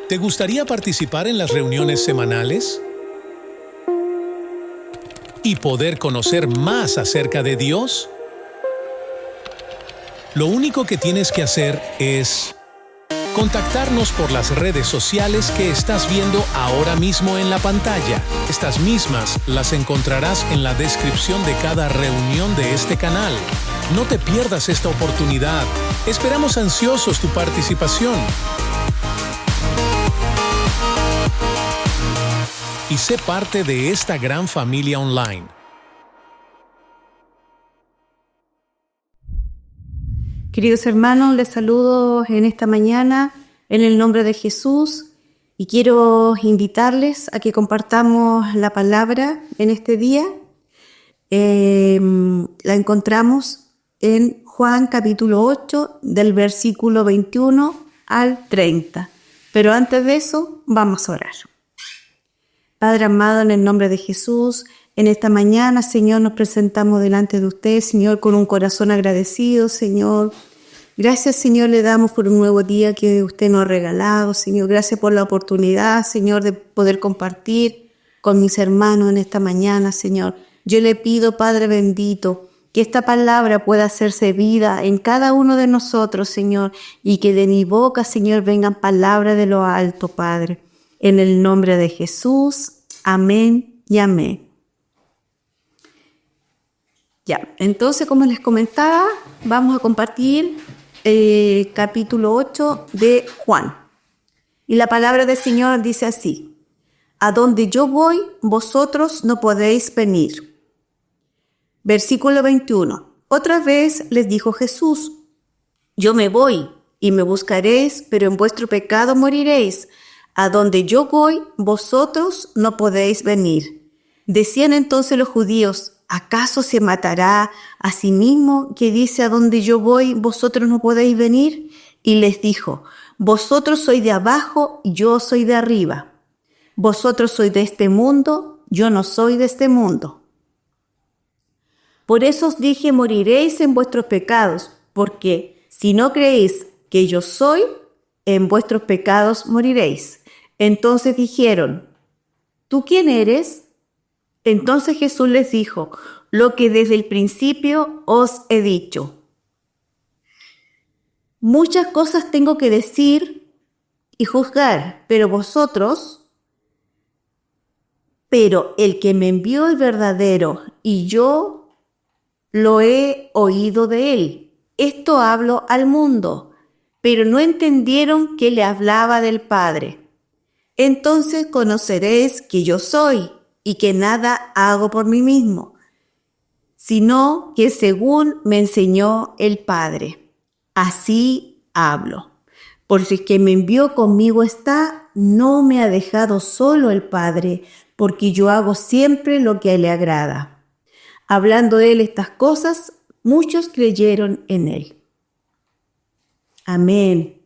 ¿Te gustaría participar en las reuniones semanales? ¿Y poder conocer más acerca de Dios? Lo único que tienes que hacer es contactarnos por las redes sociales que estás viendo ahora mismo en la pantalla. Estas mismas las encontrarás en la descripción de cada reunión de este canal. No te pierdas esta oportunidad. Esperamos ansiosos tu participación. Y sé parte de esta gran familia online. Queridos hermanos, les saludo en esta mañana en el nombre de Jesús y quiero invitarles a que compartamos la palabra en este día. La encontramos en Juan capítulo 8 del versículo 21 al 30. Pero antes de eso, vamos a orar. Padre amado, en el nombre de Jesús, en esta mañana, Señor, nos presentamos delante de usted, Señor, con un corazón agradecido, Señor. Gracias, Señor, le damos por un nuevo día que usted nos ha regalado, Señor. Gracias por la oportunidad, Señor, de poder compartir con mis hermanos en esta mañana, Señor. Yo le pido, Padre bendito, que esta palabra pueda hacerse vida en cada uno de nosotros, Señor, y que de mi boca, Señor, vengan palabras de lo alto, Padre. En el nombre de Jesús, amén y amén. Ya, entonces, como les comentaba, vamos a compartir capítulo 8 de Juan. Y la palabra del Señor dice así: a donde yo voy, vosotros no podéis venir. Versículo 21. Otra vez les dijo Jesús: yo me voy y me buscaréis, pero en vuestro pecado moriréis. A donde yo voy, vosotros no podéis venir. Decían entonces los judíos: ¿acaso se matará a sí mismo que dice a donde yo voy, vosotros no podéis venir? Y les dijo: vosotros sois de abajo, yo soy de arriba. Vosotros sois de este mundo, yo no soy de este mundo. Por eso os dije: moriréis en vuestros pecados, porque si no creéis que yo soy, en vuestros pecados moriréis. Entonces dijeron: ¿tú quién eres? Entonces Jesús les dijo: lo que desde el principio os he dicho. Muchas cosas tengo que decir y juzgar, pero el que me envió es verdadero, y yo lo he oído de él. Esto hablo al mundo, pero no entendieron que le hablaba del Padre. Entonces conoceréis que yo soy, y que nada hago por mí mismo, sino que según me enseñó el Padre, así hablo. Porque el que me envió conmigo está, no me ha dejado solo el Padre, porque yo hago siempre lo que a él le agrada. Hablando de él estas cosas, muchos creyeron en él. Amén.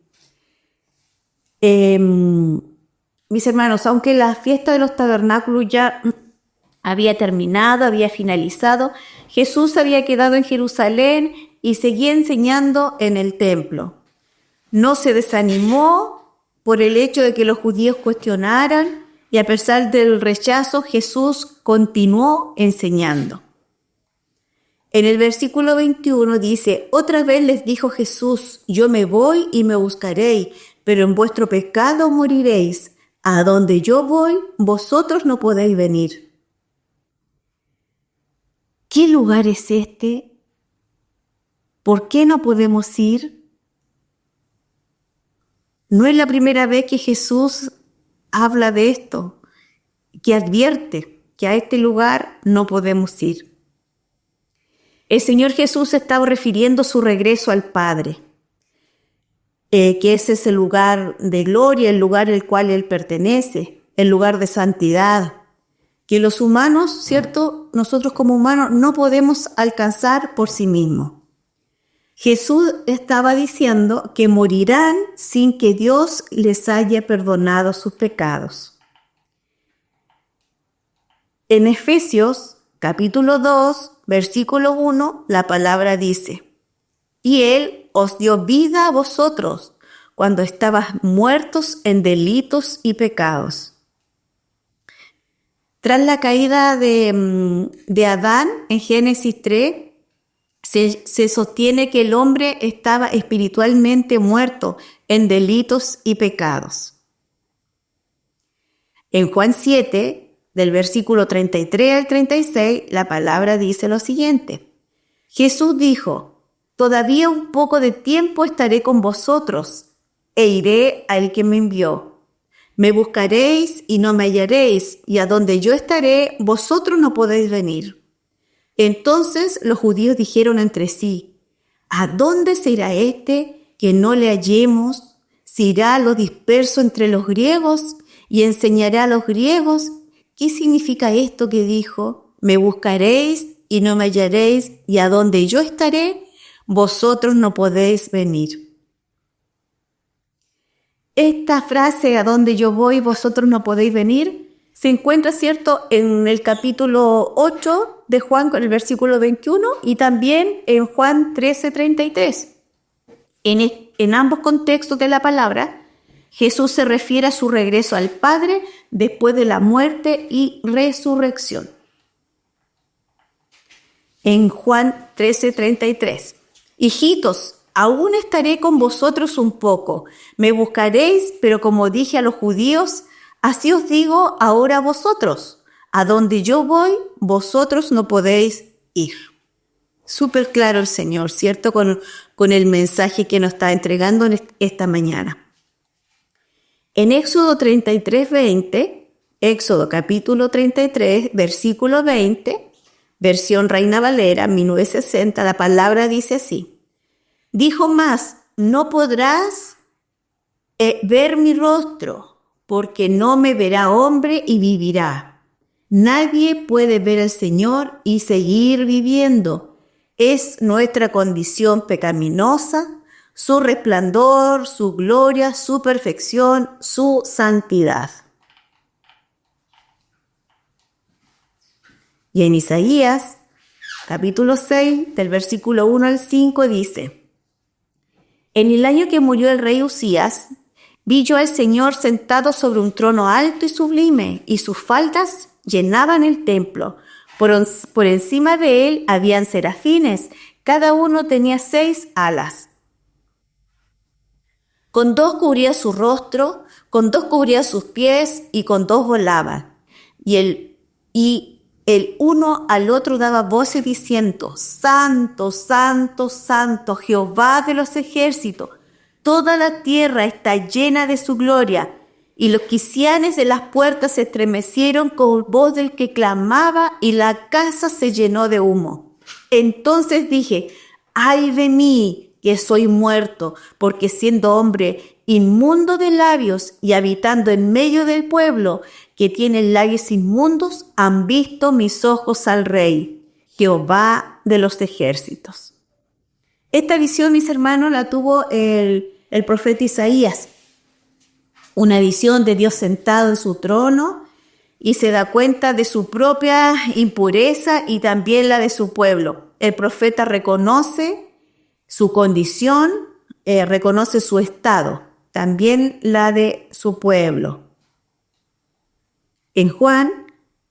Mis hermanos, aunque la fiesta de los tabernáculos ya había terminado, había finalizado, Jesús había quedado en Jerusalén y seguía enseñando en el templo. No se desanimó por el hecho de que los judíos cuestionaran, y a pesar del rechazo, Jesús continuó enseñando. En el versículo 21 dice: otra vez les dijo Jesús: yo me voy y me buscaréis, pero en vuestro pecado moriréis. A donde yo voy, vosotros no podéis venir. ¿Qué lugar es este? ¿Por qué no podemos ir? No es la primera vez que Jesús habla de esto, que advierte que a este lugar no podemos ir. El Señor Jesús estaba refiriendo su regreso al Padre, que ese es el lugar de gloria, el lugar al cual Él pertenece, el lugar de santidad, que los humanos, ¿cierto? Nosotros como humanos no podemos alcanzar por sí mismos. Jesús estaba diciendo que morirán sin que Dios les haya perdonado sus pecados. En Efesios capítulo 2, versículo 1, la palabra dice: y Él os dio vida a vosotros, cuando estabas muertos en delitos y pecados. Tras la caída de Adán en Génesis 3, se sostiene que el hombre estaba espiritualmente muerto en delitos y pecados. En Juan 7, del versículo 33 al 36, la palabra dice lo siguiente. Jesús dijo: «Todavía un poco de tiempo estaré con vosotros, e iré al que me envió. Me buscaréis y no me hallaréis, y a donde yo estaré, vosotros no podéis venir». Entonces los judíos dijeron entre sí: «¿A dónde se irá este que no le hallemos? ¿Se irá a lo disperso entre los griegos y enseñará a los griegos? ¿Qué significa esto que dijo? Me buscaréis y no me hallaréis, y a donde yo estaré, vosotros no podéis venir». Esta frase, «a donde yo voy, vosotros no podéis venir», se encuentra, ¿cierto?, en el capítulo 8 de Juan, con el versículo 21, y también en Juan 13:33. En ambos contextos de la palabra, Jesús se refiere a su regreso al Padre después de la muerte y resurrección. En Juan 13:33, «Hijitos, aún estaré con vosotros un poco. Me buscaréis, pero como dije a los judíos, así os digo ahora a vosotros. A donde yo voy, vosotros no podéis ir». Súper claro el Señor, ¿cierto? Con el mensaje que nos está entregando en esta mañana. En Éxodo 33:20, Éxodo capítulo 33, versículo 20, versión Reina Valera, 1960, la palabra dice así. Dijo más: «No podrás ver mi rostro, porque no me verá hombre y vivirá. Nadie puede ver al Señor y seguir viviendo. Es nuestra condición pecaminosa, su resplandor, su gloria, su perfección, su santidad». Y en Isaías, capítulo 6, del versículo 1 al 5, dice: «En el año que murió el rey Usías, vi yo al Señor sentado sobre un trono alto y sublime, y sus faldas llenaban el templo. Por encima de él habían serafines, cada uno tenía 6 alas. Con 2 cubría su rostro, con 2 cubría sus pies, y con 2 volaban. Y el uno al otro daba voces diciendo: Santo, Santo, Santo, Jehová de los ejércitos, toda la tierra está llena de su gloria. Y los quicianes de las puertas se estremecieron con voz del que clamaba, y la casa se llenó de humo. Entonces dije: ay de mí, que soy muerto, porque siendo hombre inmundo de labios y habitando en medio del pueblo que tiene labios inmundos, han visto mis ojos al Rey, Jehová de los ejércitos. Esta visión, mis hermanos, la tuvo el profeta Isaías. Una visión de Dios sentado en su trono, y se da cuenta de su propia impureza y también la de su pueblo. El profeta reconoce su condición, reconoce su estado, también la de su pueblo. En Juan,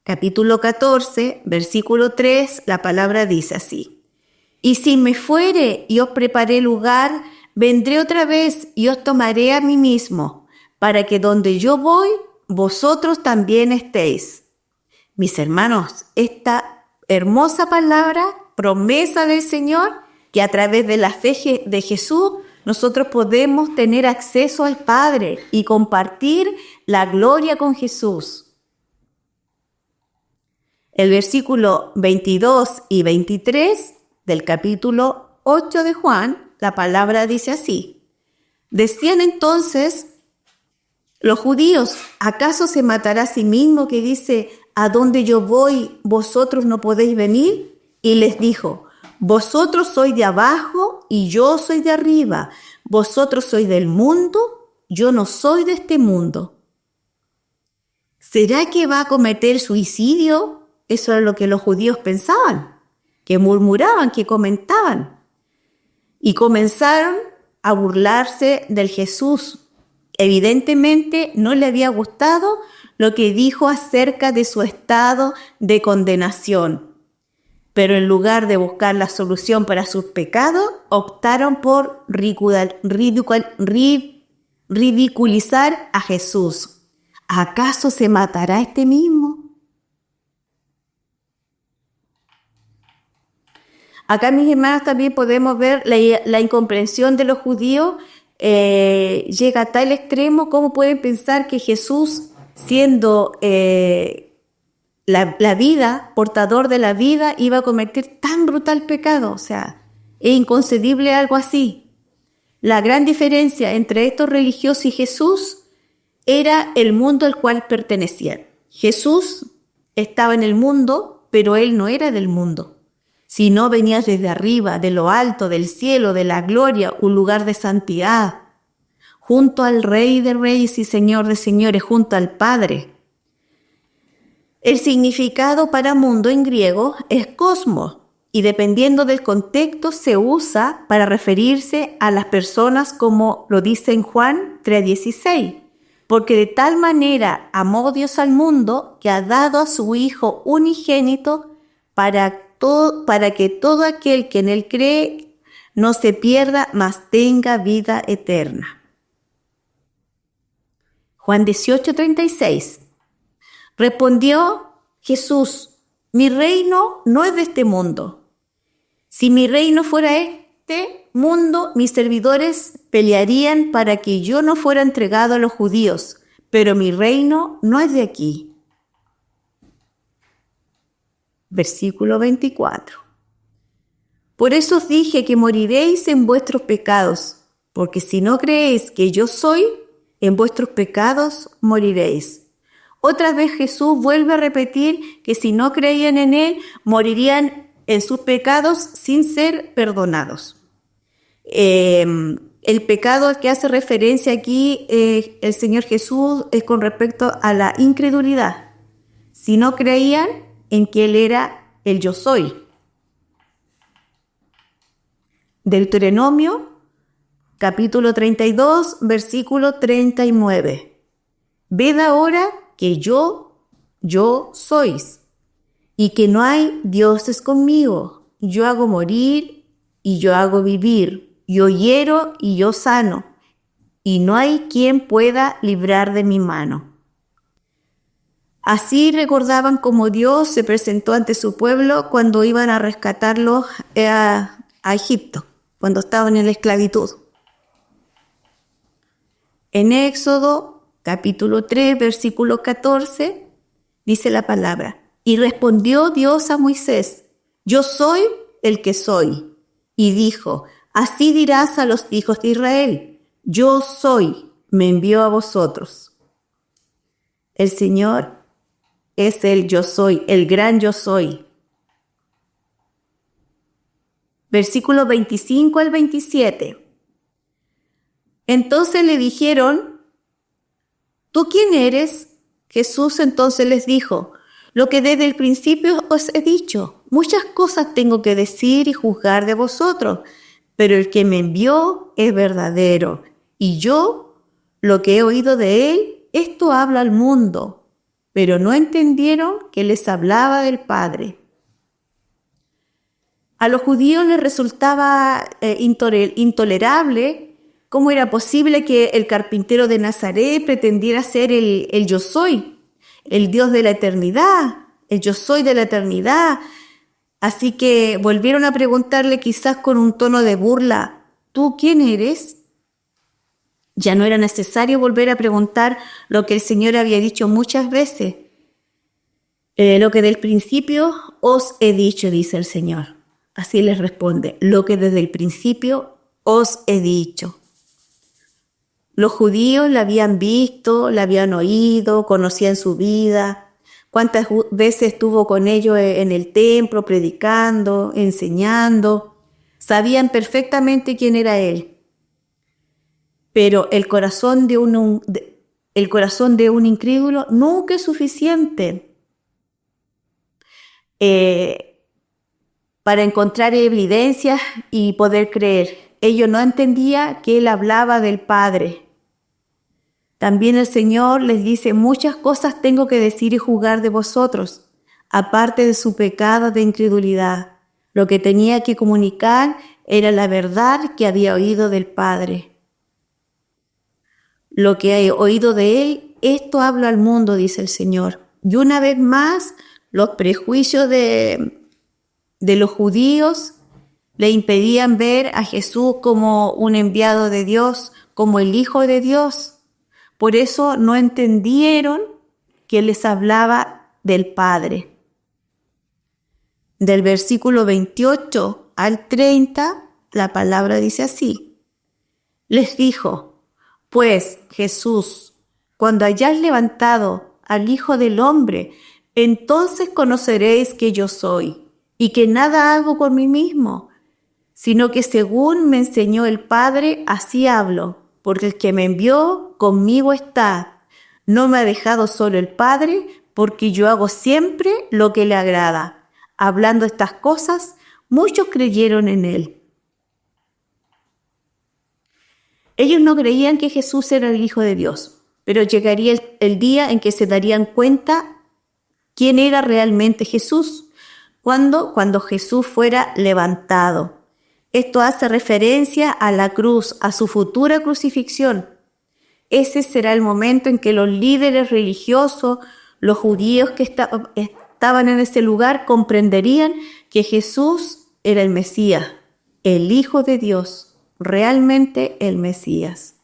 capítulo 14, versículo 3, la palabra dice así: y si me fuere y os preparé lugar, vendré otra vez y os tomaré a mí mismo, para que donde yo voy, vosotros también estéis. Mis hermanos, esta hermosa palabra, promesa del Señor, que a través de la fe de Jesús, nosotros podemos tener acceso al Padre y compartir la gloria con Jesús. El versículo 22 y 23 del capítulo 8 de Juan, la palabra dice así: decían entonces los judíos: ¿acaso se matará a sí mismo que dice: a donde yo voy, vosotros no podéis venir? Y les dijo: vosotros sois de abajo y yo soy de arriba. Vosotros sois del mundo, yo no soy de este mundo. ¿Será que va a cometer suicidio? Eso es lo que los judíos pensaban, que murmuraban, que comentaban. Y comenzaron a burlarse del Jesús. Evidentemente no le había gustado lo que dijo acerca de su estado de condenación. Pero en lugar de buscar la solución para sus pecados, optaron por ridiculizar a Jesús. ¿Acaso se matará este mismo? Acá, mis hermanos, también podemos ver la incomprensión de los judíos. Llega a tal extremo como pueden pensar que Jesús, siendo la vida, portador de la vida, iba a cometer tan brutal pecado. O sea, es inconcebible algo así. La gran diferencia entre estos religiosos y Jesús era el mundo al cual pertenecían. Jesús estaba en el mundo, pero él no era del mundo, sino venía desde arriba, de lo alto, del cielo, de la gloria, un lugar de santidad, junto al Rey de Reyes y Señor de Señores, junto al Padre. El significado para mundo en griego es cosmos, y dependiendo del contexto se usa para referirse a las personas, como lo dice en Juan 3:16. Porque de tal manera amó Dios al mundo que ha dado a su Hijo unigénito para que todo aquel que en él cree no se pierda, mas tenga vida eterna. Juan 18:36. Respondió Jesús: mi reino no es de este mundo. Si mi reino fuera este mundo, mis servidores pelearían para que yo no fuera entregado a los judíos, pero mi reino no es de aquí. Versículo 24. Por eso os dije que moriréis en vuestros pecados, porque si no creéis que yo soy, en vuestros pecados moriréis. Otra vez Jesús vuelve a repetir que si no creían en él, morirían en sus pecados sin ser perdonados. El pecado al que hace referencia aquí el Señor Jesús es con respecto a la incredulidad. Si no creían en que Él era el yo soy. Deuteronomio, capítulo 32, versículo 39. Ved ahora que yo sois, y que no hay dioses conmigo. Yo hago morir y yo hago vivir. Yo hiero y yo sano, y no hay quien pueda librar de mi mano. Así recordaban cómo Dios se presentó ante su pueblo cuando iban a rescatarlos a Egipto, cuando estaban en la esclavitud. En Éxodo, capítulo 3, versículo 14, dice la palabra: y respondió Dios a Moisés: yo soy el que soy. Y dijo: así dirás a los hijos de Israel: yo soy, me envió a vosotros. El Señor es el yo soy, el gran yo soy. Versículo 25 al 27. Entonces le dijeron: ¿tú quién eres? Jesús entonces les dijo: lo que desde el principio os he dicho, muchas cosas tengo que decir y juzgar de vosotros, pero el que me envió es verdadero, y yo, lo que he oído de él, esto habla al mundo. Pero no entendieron que les hablaba del Padre. A los judíos les resultaba intolerable cómo era posible que el carpintero de Nazaret pretendiera ser el yo soy, el Dios de la eternidad, el yo soy de la eternidad. Así que volvieron a preguntarle, quizás con un tono de burla: ¿tú quién eres? Ya no era necesario volver a preguntar lo que el Señor había dicho muchas veces. Lo que del principio os he dicho, dice el Señor. Así les responde: lo que desde el principio os he dicho. Los judíos la habían visto, la habían oído, conocían su vida. Cuántas veces estuvo con ellos en el templo, predicando, enseñando. Sabían perfectamente quién era Él. Pero el corazón de un incrédulo nunca es suficiente para encontrar evidencias y poder creer. ellos no entendían que Él hablaba del Padre. También el Señor les dice, muchas cosas tengo que decir y juzgar de vosotros, aparte de su pecado de incredulidad. Lo que tenía que comunicar era la verdad que había oído del Padre. Lo que he oído de Él, esto hablo al mundo, dice el Señor. Y una vez más, los prejuicios de los judíos le impedían ver a Jesús como un enviado de Dios, como el Hijo de Dios. Por eso no entendieron que les hablaba del Padre. Del versículo 28 al 30, la palabra dice así. Les dijo, pues Jesús, cuando hayáis levantado al Hijo del Hombre, entonces conoceréis que yo soy, y que nada hago por mí mismo, sino que según me enseñó el Padre, así hablo, porque el que me envió conmigo está. No me ha dejado solo el Padre, porque yo hago siempre lo que le agrada. Hablando estas cosas, muchos creyeron en Él. Ellos no creían que Jesús era el Hijo de Dios, pero llegaría el día en que se darían cuenta quién era realmente Jesús, cuando Jesús fuera levantado. Esto hace referencia a la cruz, a su futura crucifixión. Ese será el momento en que los líderes religiosos, los judíos que estaban en ese lugar, comprenderían que Jesús era el Mesías, el Hijo de Dios, realmente el Mesías.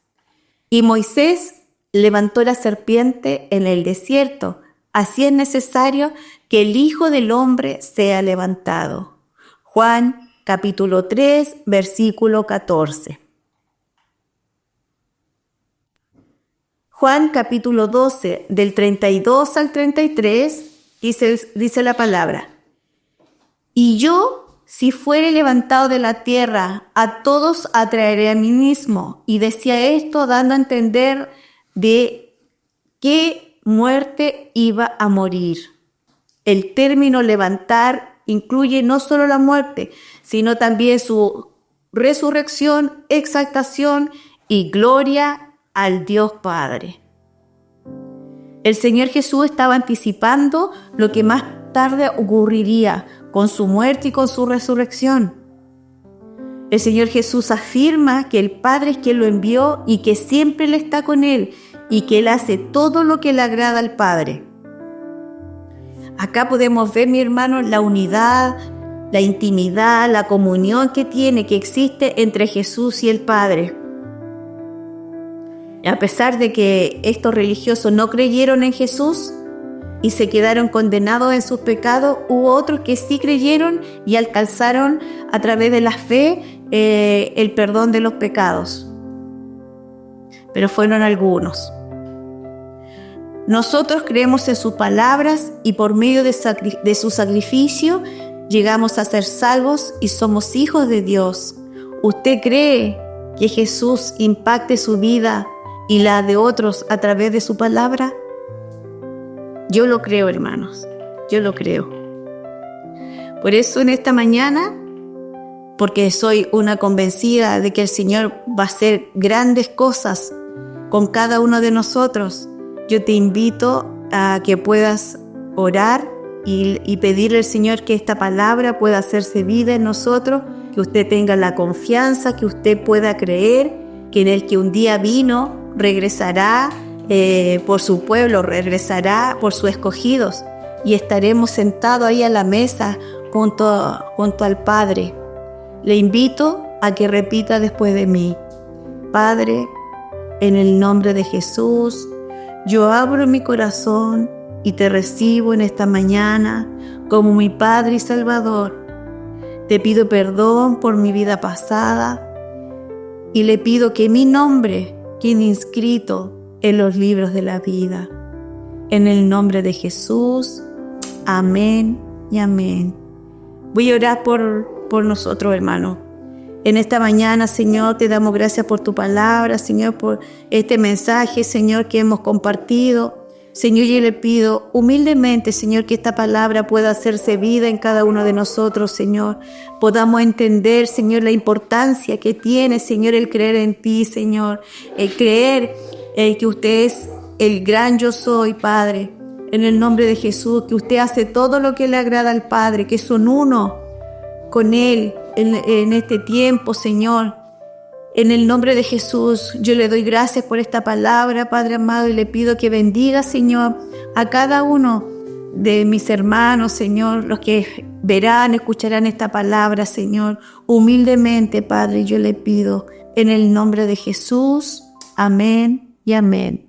Y Moisés levantó la serpiente en el desierto. Así es necesario que el Hijo del Hombre sea levantado. Juan capítulo 3, versículo 14. Juan capítulo 12, del 32 al 33, dice la palabra. Y yo, si fuere levantado de la tierra, a todos atraeré a mí mismo. Y decía esto dando a entender de qué muerte iba a morir. El término levantar incluye no solo la muerte, sino también su resurrección, exaltación y gloria al Dios Padre. El Señor Jesús estaba anticipando lo que más tarde ocurriría con su muerte y con su resurrección. El Señor Jesús afirma que el Padre es quien lo envió y que siempre Él está con Él y que Él hace todo lo que le agrada al Padre. Acá podemos ver, mi hermano, la unidad, la intimidad, la comunión que existe entre Jesús y el Padre. A pesar de que estos religiosos no creyeron en Jesús y se quedaron condenados en sus pecados, hubo otros que sí creyeron y alcanzaron a través de la fe el perdón de los pecados. Pero fueron algunos. Nosotros creemos en sus palabras y por medio de su sacrificio llegamos a ser salvos y somos hijos de Dios. ¿Usted cree que Jesús impacte su vida y la de otros a través de su palabra? Yo lo creo, hermanos, yo lo creo. Por eso en esta mañana, porque soy una convencida de que el Señor va a hacer grandes cosas con cada uno de nosotros, yo te invito a que puedas orar y pedirle al Señor que esta palabra pueda hacerse vida en nosotros, que usted tenga la confianza, que usted pueda creer que en el que un día vino, regresará por su pueblo, regresará por sus escogidos y estaremos sentados ahí a la mesa junto al Padre. Le invito a que repita después de mí: Padre, en el nombre de Jesús, yo abro mi corazón y te recibo en esta mañana como mi Padre y Salvador. Te pido perdón por mi vida pasada y le pido que mi nombre quede inscrito en los libros de la vida. En el nombre de Jesús, amén y amén. Voy a orar por nosotros, hermanos. En esta mañana, Señor, te damos gracias por tu palabra, Señor, por este mensaje, Señor, que hemos compartido. Señor, yo le pido humildemente, Señor, que esta palabra pueda hacerse vida en cada uno de nosotros, Señor. Podamos entender, Señor, la importancia que tiene, Señor, el creer en ti, Señor. El creer que usted es el gran yo soy, Padre. En el nombre de Jesús, que usted hace todo lo que le agrada al Padre, que son uno con Él en este tiempo, Señor. En el nombre de Jesús, yo le doy gracias por esta palabra, Padre amado, y le pido que bendiga, Señor, a cada uno de mis hermanos, Señor, los que verán, escucharán esta palabra, Señor. Humildemente, Padre, yo le pido en el nombre de Jesús. Amén y amén.